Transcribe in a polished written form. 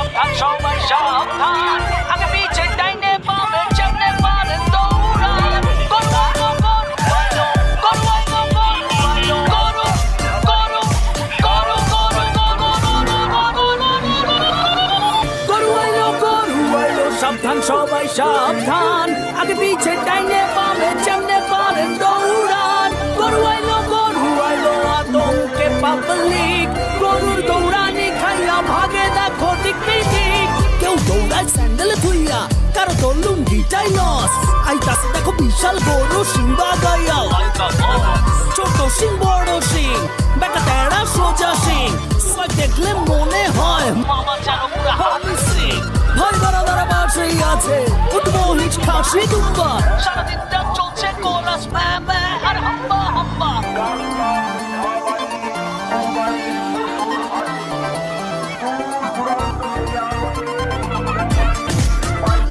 সাবধান সবাই সাবধান আগে পিছে ডাইনে বামে যেমনে পারেন দৌড়ান গরু আইলো গরু আইলো গরু আইলো সাবধান সবাই সাবধান আগে পিছে ডাইনে বামে যেমনে পারেন দৌড়ান গরু আইলো আতঙ্কে পাবলিক গরুর দৌড়ানি খাইয়া ভাগে দেখো ঠিক কেউ দৌড়ায় স্যান্ডেলে থুইয়া কারো তোর লুঙ্গিটাই লস আইতাছে দেখো বিশাল গরু সিংবা গাইয়া ছোট সিং বড় সিং বেটা তেড়া সোজা সিং সবাই দেখলে মনে হয় মামা জানো পুরা হানি সিং ভাই বারাদারা বাসেই আছে উঠবো হিচ খাসি দুম্বা সারাদিনটা চলছে কোরাস ম্যা আর হাম্বা